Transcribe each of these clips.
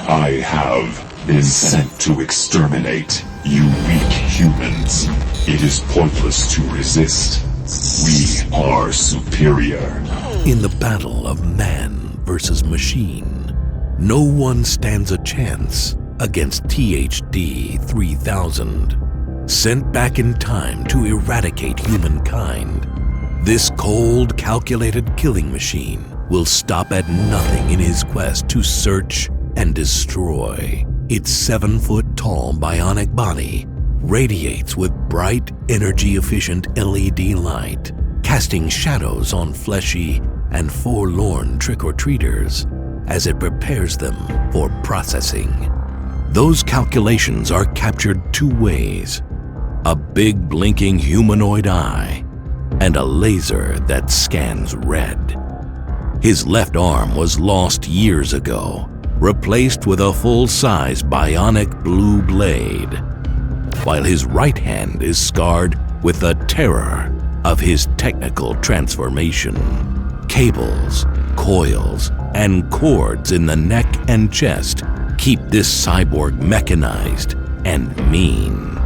I have been sent to exterminate you weak humans. It is pointless to resist. We are superior. In the battle of man versus machine, no one stands a chance against THD 3000. Sent back in time to eradicate humankind, this cold, calculated killing machine will stop at nothing in his quest to search and destroy. Its 7-foot-tall bionic body radiates with bright, energy-efficient LED light, casting shadows on fleshy and forlorn trick-or-treaters as it prepares them for processing. Those calculations are captured two ways: a big blinking humanoid eye and a laser that scans red. His left arm was lost years ago, replaced with a full-size bionic blue blade, while his right hand is scarred with the terror of his technical transformation. Cables, coils, and cords in the neck and chest keep this cyborg mechanized and mean.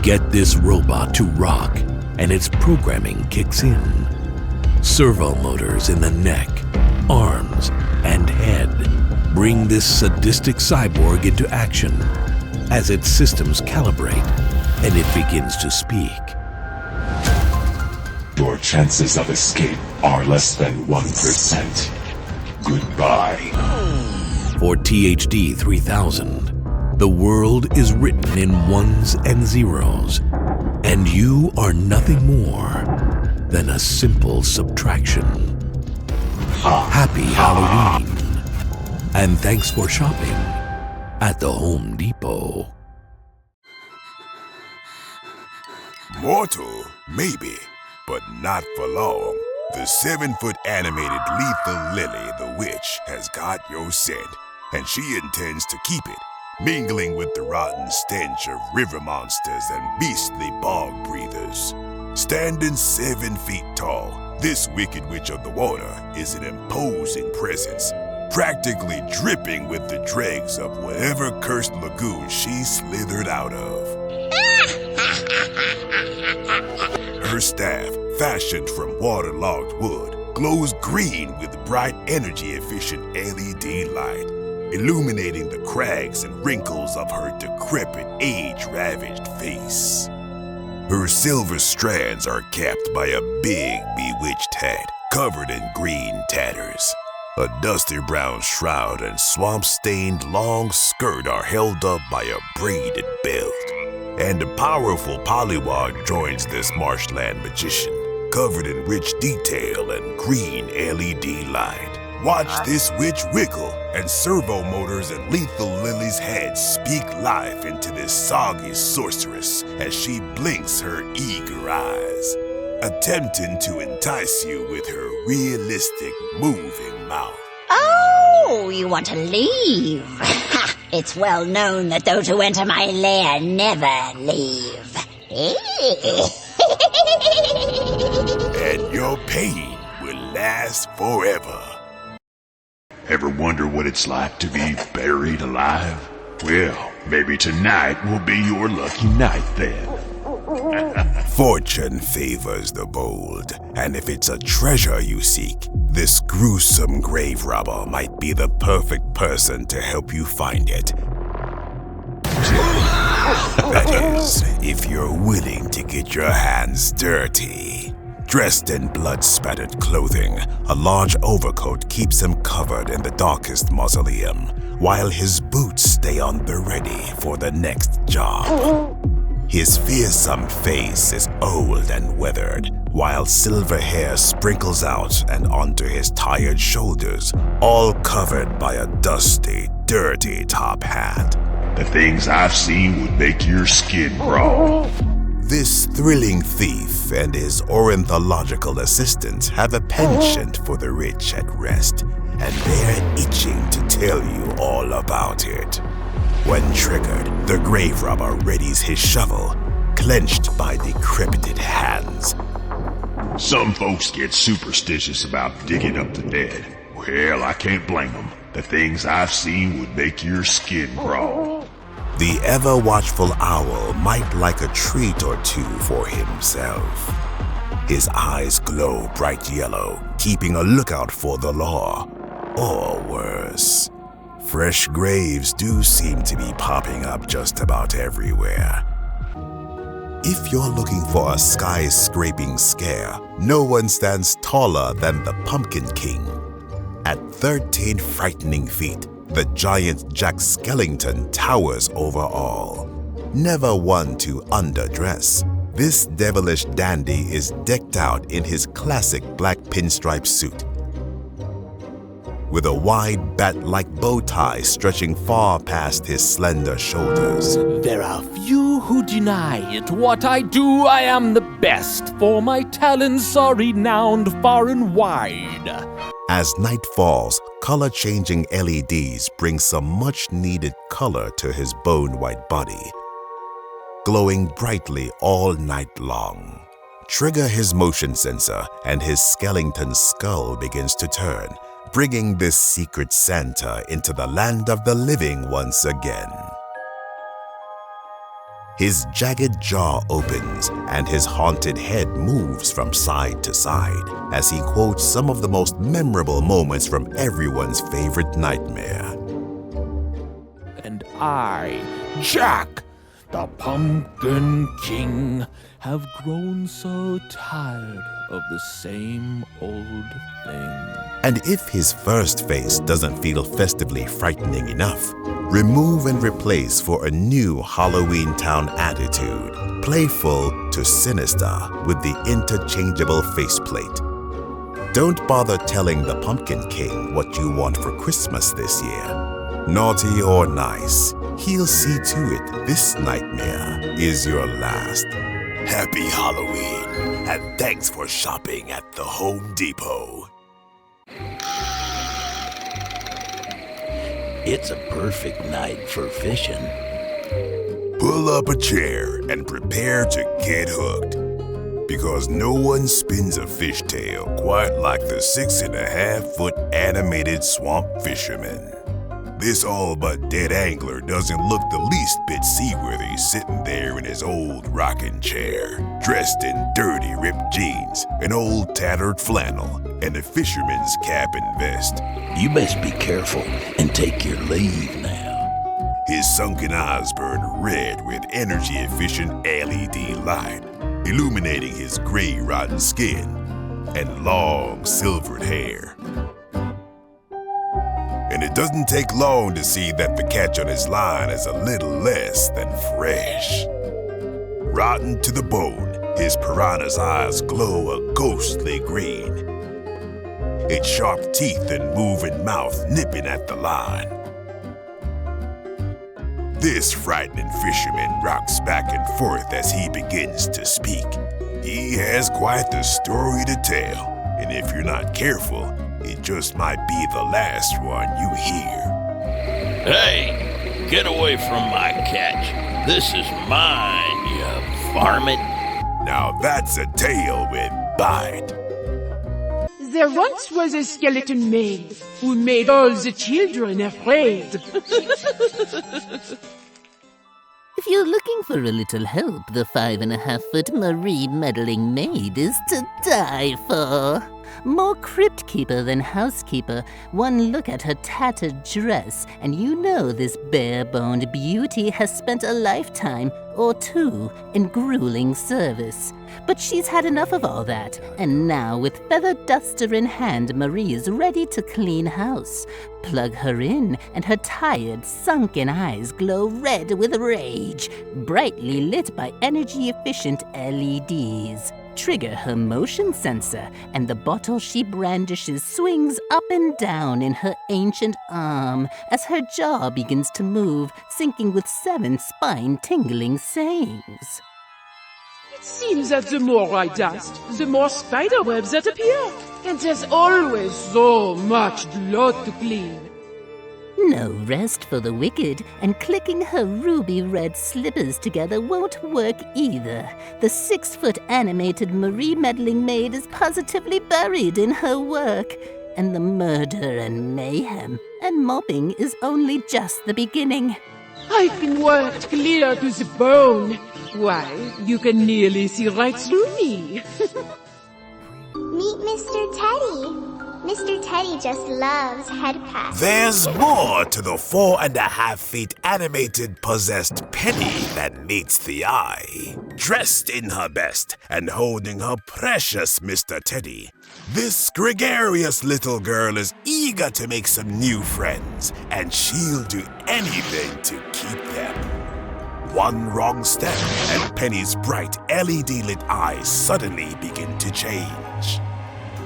Get this robot to rock, and its programming kicks in. Servo motors in the neck, arms, and head bring this sadistic cyborg into action as its systems calibrate and it begins to speak. Your chances of escape are less than 1%. Goodbye. For THD 3000, the world is written in ones and zeros, and you are nothing more than a simple subtraction. Happy Halloween, and thanks for shopping at the Home Depot. Mortal, maybe, but not for long. The 7-foot animated lethal Lily the Witch has got your scent, and she intends to keep it, mingling with the rotten stench of river monsters and beastly bog breathers. Standing 7 feet tall, this wicked witch of the water is an imposing presence, practically dripping with the dregs of whatever cursed lagoon she slithered out of. Her staff, fashioned from waterlogged wood, glows green with bright, energy-efficient LED light, illuminating the cracks and wrinkles of her decrepit, age-ravaged face. Her silver strands are capped by a big, bewitched hat covered in green tatters. A dusty brown shroud and swamp-stained long skirt are held up by a braided belt. And a powerful polywog joins this marshland magician, covered in rich detail and green LED light. Watch this witch wiggle, and servo motors and lethal Lily's head speak life into this soggy sorceress as she blinks her eager eyes, attempting to entice you with her realistic, moving mouth. Oh, you want to leave? Ha! It's well known that those who enter my lair never leave. And your pain will last forever. Ever wonder what it's like to be buried alive? Well, maybe tonight will be your lucky night then. Fortune favors the bold, and if it's a treasure you seek, this gruesome grave robber might be the perfect person to help you find it. That is, if you're willing to get your hands dirty. Dressed in blood-spattered clothing, a large overcoat keeps him covered in the darkest mausoleum, while his boots stay on the ready for the next job. His fearsome face is old and weathered, while silver hair sprinkles out and onto his tired shoulders, all covered by a dusty, dirty top hat. The things I've seen would make your skin crawl. This thrilling thief and his ornithological assistant have a penchant for the rich at rest, and they're itching to tell you all about it. When triggered, the grave robber readies his shovel, clenched by decrepit hands. Some folks get superstitious about digging up the dead. Well, I can't blame them. The things I've seen would make your skin crawl. The ever-watchful owl might like a treat or two for himself. His eyes glow bright yellow, keeping a lookout for the law. Or worse, fresh graves do seem to be popping up just about everywhere. If you're looking for a sky-scraping scare, no one stands taller than the Pumpkin King. At 13 frightening feet, the giant Jack Skellington towers over all. Never one to underdress, this devilish dandy is decked out in his classic black pinstripe suit, with a wide bat-like bow tie stretching far past his slender shoulders. There are few who deny it. What I do, I am the best, for my talents are renowned far and wide. As night falls, color-changing LEDs bring some much-needed color to his bone-white body, glowing brightly all night long. Trigger his motion sensor and his Skellington skull begins to turn, bringing this secret Santa into the land of the living once again. His jagged jaw opens and his haunted head moves from side to side as he quotes some of the most memorable moments from everyone's favorite nightmare. And I, Jack, the Pumpkin King, have grown so tired of the same old thing. And if his first face doesn't feel festively frightening enough, remove and replace for a new Halloween Town attitude, playful to sinister with the interchangeable faceplate. Don't bother telling the Pumpkin King what you want for Christmas this year. Naughty or nice, he'll see to it this nightmare is your last. Happy Halloween, and thanks for shopping at the Home Depot. It's a perfect night for fishing. Pull up a chair and prepare to get hooked. Because no one spins a fishtail quite like the 6.5-foot animated swamp fisherman. This all-but-dead angler doesn't look the least bit seaworthy sitting there in his old rocking chair, dressed in dirty ripped jeans, an old tattered flannel, and a fisherman's cap and vest. You best be careful and take your leave now. His sunken eyes burn red with energy-efficient LED light, illuminating his gray rotten skin and long silvered hair. And it doesn't take long to see that the catch on his line is a little less than fresh. Rotten to the bone, his piranha's eyes glow a ghostly green, its sharp teeth and moving mouth nipping at the line. This frightening fisherman rocks back and forth as he begins to speak. He has quite the story to tell, and if you're not careful, it just might be the last one you hear. Hey, get away from my catch. This is mine, you varmint. Now that's a tale with bite. There once was a skeleton maid who made all the children afraid. If you're looking for a little help, the 5.5-foot Marie meddling maid is to die for. More crypt keeper than housekeeper, one look at her tattered dress, and you know this bare-boned beauty has spent a lifetime or two in grueling service. But she's had enough of all that, and now with feather duster in hand, Marie is ready to clean house. Plug her in, and her tired, sunken eyes glow red with rage, brightly lit by energy-efficient LEDs. Trigger her motion sensor, and the bottle she brandishes swings up and down in her ancient arm as her jaw begins to move, syncing with 7 spine-tingling sayings. It seems that the more I dust, the more spider webs that appear. And there's always so much blood to clean. No rest for the wicked, and clicking her ruby red slippers together won't work either. The 6-foot animated Marie meddling maid is positively buried in her work. and the murder and mayhem, and mobbing is only just the beginning. I've been worked clear to the bone. Why, you can nearly see right through me. Meet Mr. Teddy. Mr. Teddy just loves head pats. There's more to the 4.5 feet animated possessed Penny than meets the eye. Dressed in her best and holding her precious Mr. Teddy, this gregarious little girl is eager to make some new friends, and she'll do anything to keep them. One wrong step, and Penny's bright LED-lit eyes suddenly begin to change.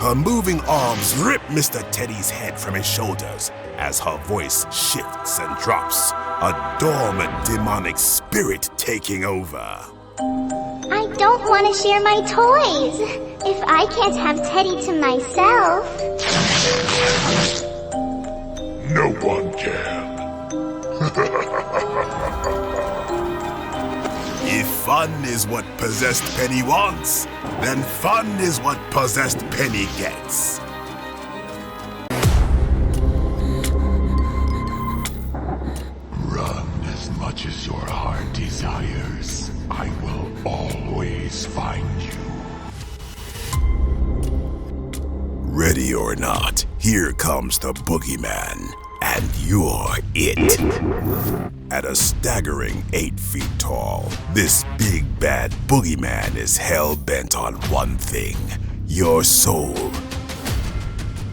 Her moving arms rip Mr. Teddy's head from his shoulders as her voice shifts and drops, a dormant demonic spirit taking over. I don't want to share my toys. If I can't have Teddy to myself... No one can. If fun is what possessed Penny wants, then fun is what possessed Penny gets. Run as much as your heart desires. I will always find you. Ready or not, here comes the boogeyman, and you're it. At a staggering 8 feet tall, this big bad boogeyman is hell-bent on one thing: your soul.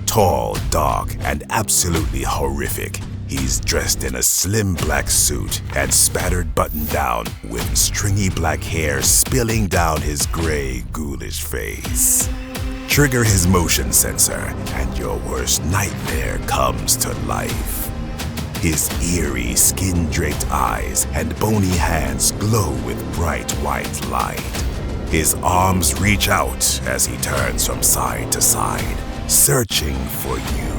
Tall, dark, and absolutely horrific, he's dressed in a slim black suit and spattered button-down with stringy black hair spilling down his gray, ghoulish face. Trigger his motion sensor, and your worst nightmare comes to life. His eerie, skin-draped eyes and bony hands glow with bright white light. His arms reach out as he turns from side to side, searching for you.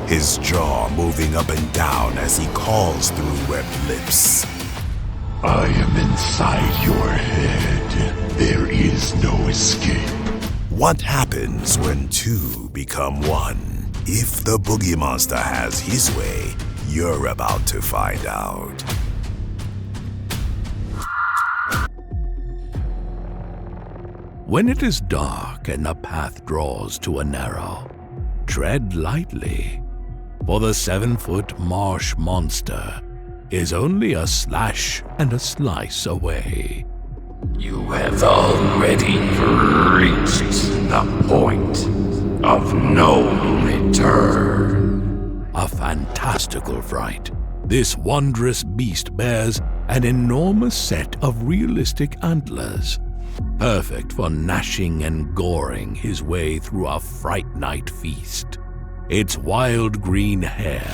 His jaw moving up and down as he calls through webbed lips. I am inside your head. There is no escape. What happens when two become one? If the Boogie Monster has his way, you're about to find out. When it is dark and the path draws to a narrow, tread lightly, for the 7-foot marsh monster is only a slash and a slice away. You have already reached the point of no return. A fantastical fright, this wondrous beast bears an enormous set of realistic antlers, perfect for gnashing and goring his way through a fright night feast. Its wild green hair,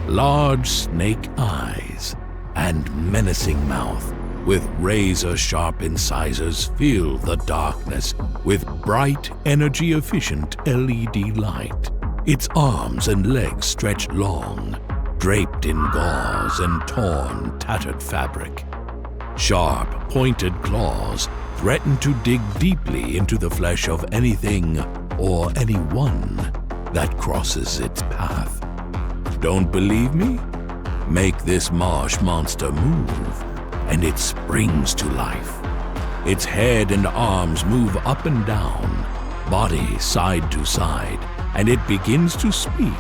large snake eyes, and menacing mouth with razor-sharp incisors fill the darkness with bright, energy-efficient LED light. Its arms and legs stretch long, draped in gauze and torn, tattered fabric. Sharp, pointed claws threaten to dig deeply into the flesh of anything or anyone that crosses its path. Don't believe me? Make this marsh monster move, and it springs to life. Its head and arms move up and down, body side to side, and it begins to speak,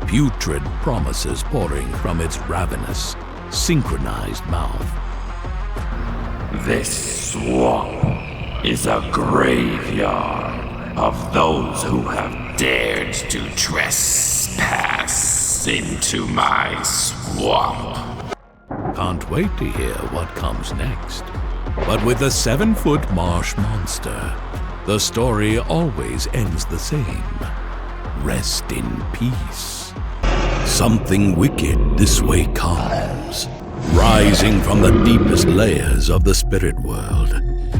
putrid promises pouring from its ravenous, synchronized mouth. This swamp is a graveyard of those who have dared to trespass into my swamp. Can't wait to hear what comes next. But with the 7-foot marsh monster, the story always ends the same. Rest in peace. Something wicked this way comes. Rising from the deepest layers of the spirit world,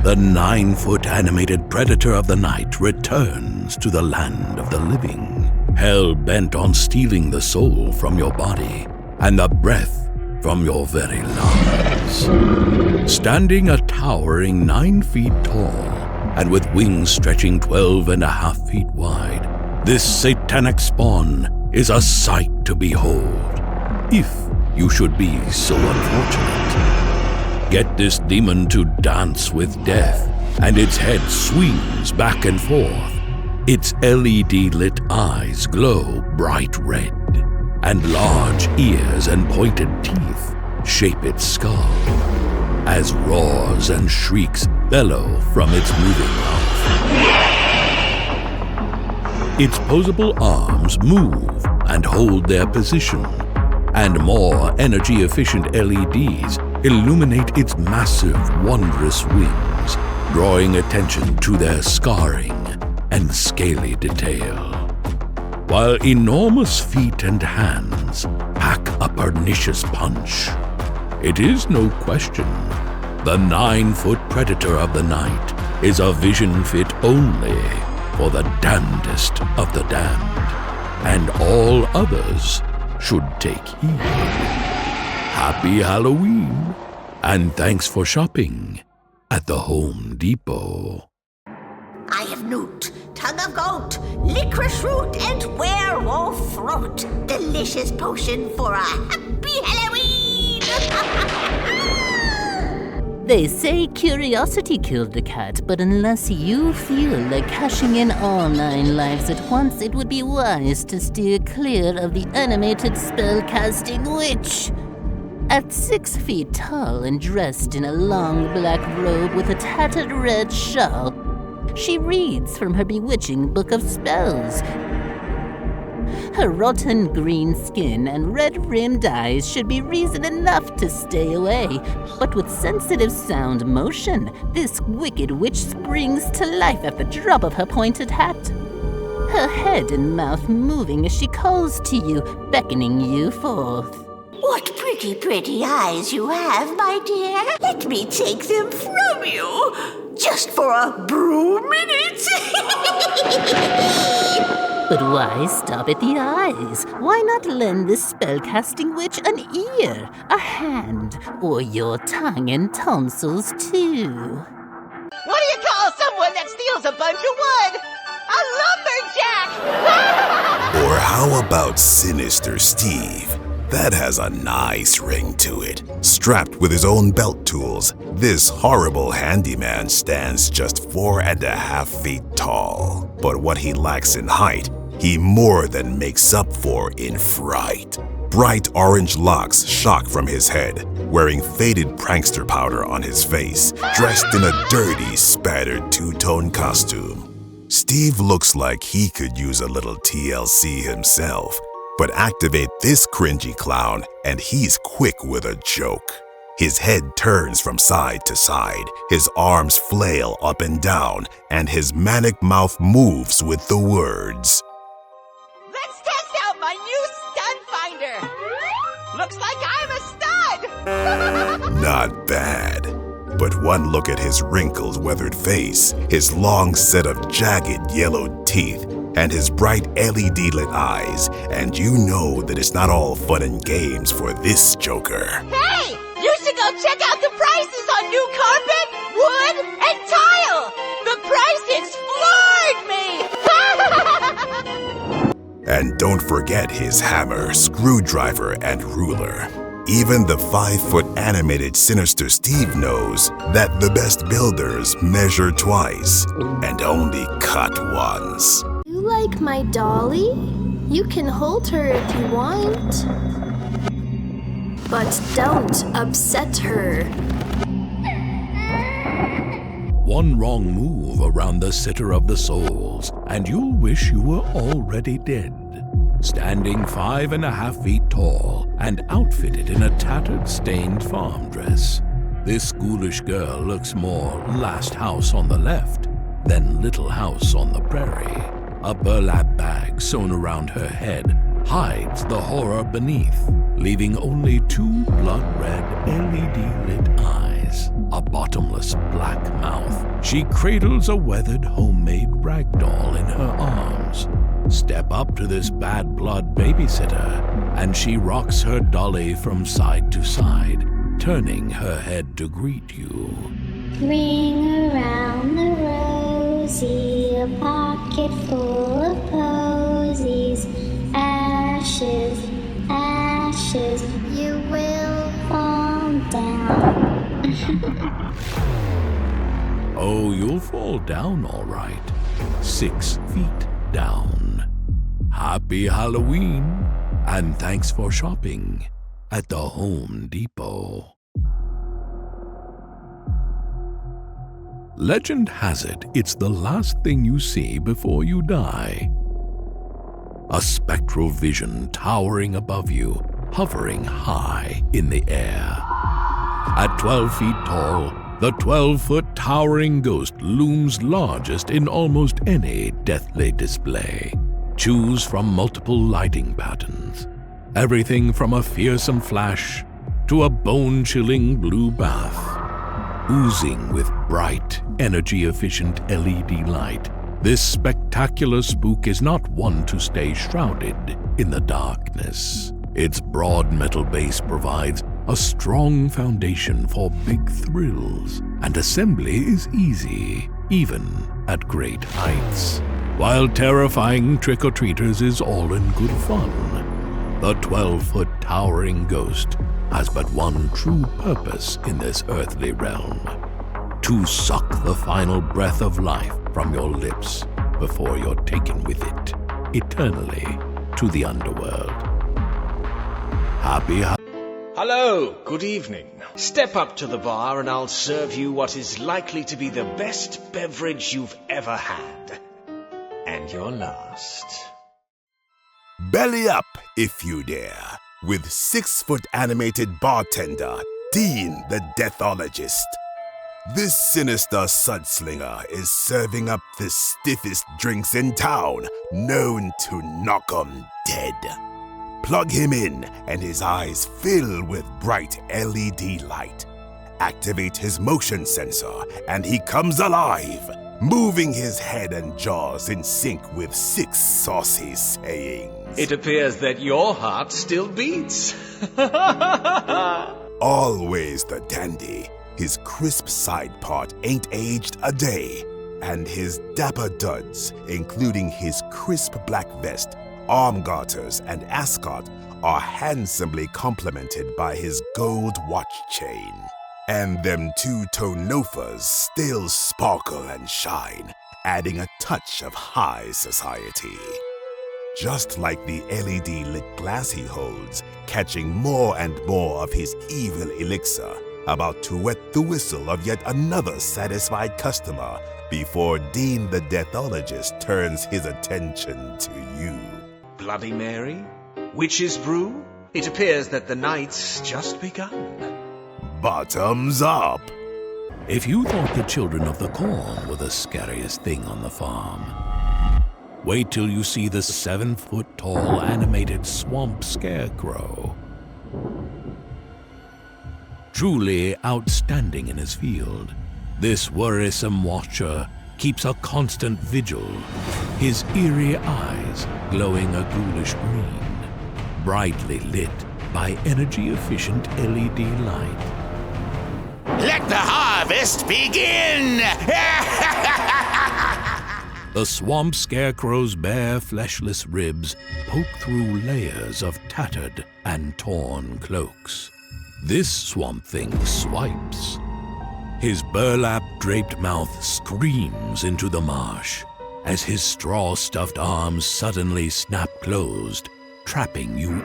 the 9-foot animated predator of the night returns to the land of the living, hell-bent on stealing the soul from your body and the breath from your very lungs. Standing a towering 9 feet tall and with wings stretching 12.5 feet wide, This satanic spawn is a sight to behold, if you should be so unfortunate. Get this demon to dance with death, and its head swings back and forth. Its LED-lit eyes glow bright red, and large ears and pointed teeth shape its skull, as roars and shrieks bellow from its moving mouth. Its posable arms move and hold their position, and more energy-efficient LEDs illuminate its massive, wondrous wings, drawing attention to their scarring and scaly detail, while enormous feet and hands pack a pernicious punch. It is no question, the 9-foot predator of the night is a vision fit only for the damnedest of the damned, and all others should take heed. Happy Halloween, and thanks for shopping at the Home Depot. I have newt, tongue of goat, licorice root, and werewolf throat. Delicious potion for a happy Halloween! They say curiosity killed the cat, but unless you feel like cashing in all 9 lives at once, it would be wise to steer clear of the animated spellcasting witch. At 6 feet tall and dressed in a long black robe with a tattered red shawl, she reads from her bewitching book of spells. Her rotten green skin and red-rimmed eyes should be reason enough to stay away, but with sensitive sound motion, this wicked witch springs to life at the drop of her pointed hat. Her head and mouth moving as she calls to you, beckoning you forth. What pretty, pretty eyes you have, my dear. Let me take them from you, just for a brew minute. But why stop at the eyes? Why not lend this spellcasting witch an ear, a hand, or your tongue and tonsils too? What do you call someone that steals a bunch of wood? A lumberjack! Or how about Sinister Steve? That has a nice ring to it. Strapped with his own belt tools, this horrible handyman stands just 4.5 feet tall. But what he lacks in height, he more than makes up for in fright. Bright orange locks shock from his head, wearing faded prankster powder on his face, dressed in a dirty, spattered two-tone costume. Steve looks like he could use a little TLC himself. But activate this cringy clown and he's quick with a joke. His head turns from side to side, his arms flail up and down, and his manic mouth moves with the words. Let's test out my new stud finder. Looks like I'm a stud. Not bad. But one look at his wrinkled, weathered face, his long set of jagged, yellowed teeth, and his bright LED-lit eyes, and you know that it's not all fun and games for this joker. Hey! You should go check out the prices on new carpet, wood, and tile! The prices floored me! And don't forget his hammer, screwdriver, and ruler. Even the 5-foot animated Sinister Steve knows that the best builders measure twice and only cut once. You like my dolly? You can hold her if you want. But don't upset her. One wrong move around the Sitter of the Souls, and you'll wish you were already dead. Standing 5.5 feet tall and outfitted in a tattered, stained farm dress, this ghoulish girl looks more Last House on the Left than Little House on the Prairie. A burlap bag sewn around her head hides the horror beneath, leaving only 2 blood-red LED-lit eyes, a bottomless black mouth. She cradles a weathered homemade rag doll in her arms. Step up to this bad blood babysitter, and she rocks her dolly from side to side, turning her head to greet you. Ring around the rosy, a pocket full of roses, ashes, ashes, you will fall down. Oh, you'll fall down all right. 6 feet down. Happy Halloween, and thanks for shopping at the Home Depot. Legend has it, it's the last thing you see before you die. A spectral vision towering above you, hovering high in the air. At 12 feet tall, the 12-foot towering ghost looms largest in almost any deathly display. Choose from multiple lighting patterns. Everything from a fearsome flash to a bone-chilling blue bath. Oozing with bright, energy-efficient LED light, this spectacular spook is not one to stay shrouded in the darkness. Its broad metal base provides a strong foundation for big thrills, and assembly is easy, even at great heights. While terrifying trick-or-treaters is all in good fun, the 12-foot towering ghost has but one true purpose in this earthly realm: to suck the final breath of life from your lips before you're taken with it eternally to the underworld. Hello, good evening. Step up to the bar and I'll serve you what is likely to be the best beverage you've ever had. And your last. Belly up, if you dare, with 6-foot animated bartender, Dean the Deathologist. This sinister sudslinger is serving up the stiffest drinks in town, known to knock 'em dead. Plug him in and his eyes fill with bright LED light. Activate his motion sensor and he comes alive, moving his head and jaws in sync with 6 saucy sayings. It appears that your heart still beats. Always the dandy. His crisp side part ain't aged a day. And his dapper duds, including his crisp black vest, arm garters, and ascot, are handsomely complemented by his gold watch chain. And them two-tone loafers still sparkle and shine, adding a touch of high society. Just like the LED-lit glass he holds, catching more and more of his evil elixir, about to wet the whistle of yet another satisfied customer before Dean the Deathologist turns his attention to you. Bloody Mary? Witch's brew? It appears that the night's just begun. Bottoms up! If you thought the children of the corn were the scariest thing on the farm, wait till you see the 7-foot-tall animated swamp scarecrow. Truly outstanding in his field, this worrisome watcher keeps a constant vigil, his eerie eyes glowing a ghoulish green, brightly lit by energy-efficient LED light. Let the harvest begin! The swamp scarecrow's bare, fleshless ribs poke through layers of tattered and torn cloaks. This swamp thing swipes. His burlap-draped mouth screams into the marsh as his straw-stuffed arms suddenly snap closed, trapping you in.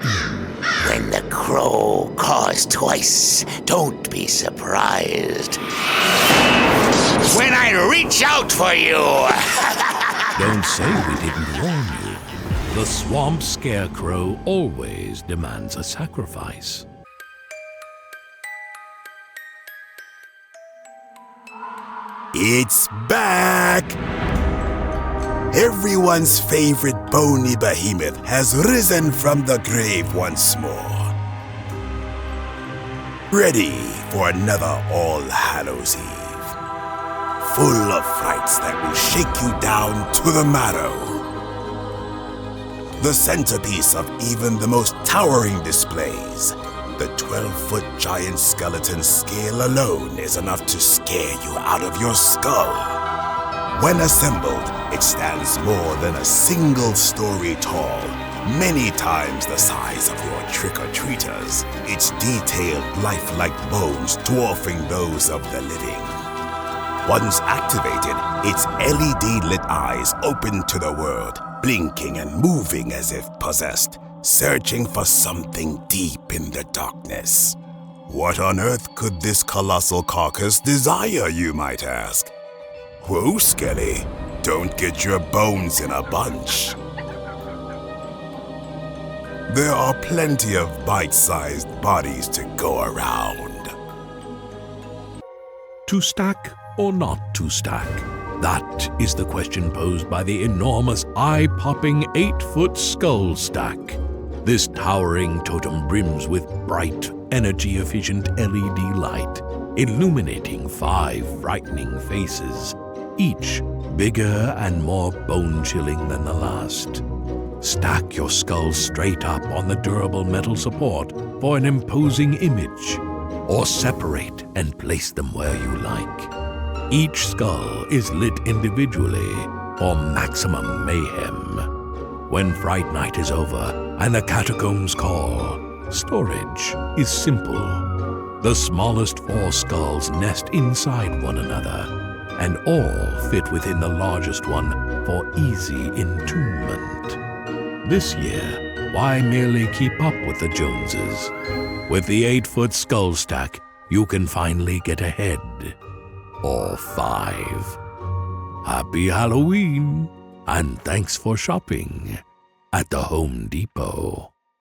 When the crow caws twice, don't be surprised when I reach out for you! Don't say we didn't warn you. The swamp scarecrow always demands a sacrifice. It's back! Everyone's favorite bony behemoth has risen from the grave once more. Ready for another All Hallows Eve. Full of frights that will shake you down to the marrow. The centerpiece of even the most towering displays, the 12-foot giant skeleton scale alone is enough to scare you out of your skull. When assembled, it stands more than a single story tall, many times the size of your trick-or-treaters, its detailed lifelike bones dwarfing those of the living. Once activated, its LED-lit eyes open to the world, blinking and moving as if possessed, searching for something deep in the darkness. What on earth could this colossal carcass desire, you might ask? Whoa, Skelly, don't get your bones in a bunch. There are plenty of bite-sized bodies to go around. To stack or not to stack? That is the question posed by the enormous eye-popping 8-foot skull stack. This towering totem brims with bright, energy-efficient LED light, illuminating 5 frightening faces, each bigger and more bone-chilling than the last. Stack your skulls straight up on the durable metal support for an imposing image, or separate and place them where you like. Each skull is lit individually for maximum mayhem. When Fright Night is over and the catacombs call, storage is simple. The smallest 4 skulls nest inside one another, and all fit within the largest one for easy entombment. This year, why merely keep up with the Joneses? With the 8-foot skull stack, you can finally get ahead. Or 5. Happy Halloween, and thanks for shopping at the Home Depot.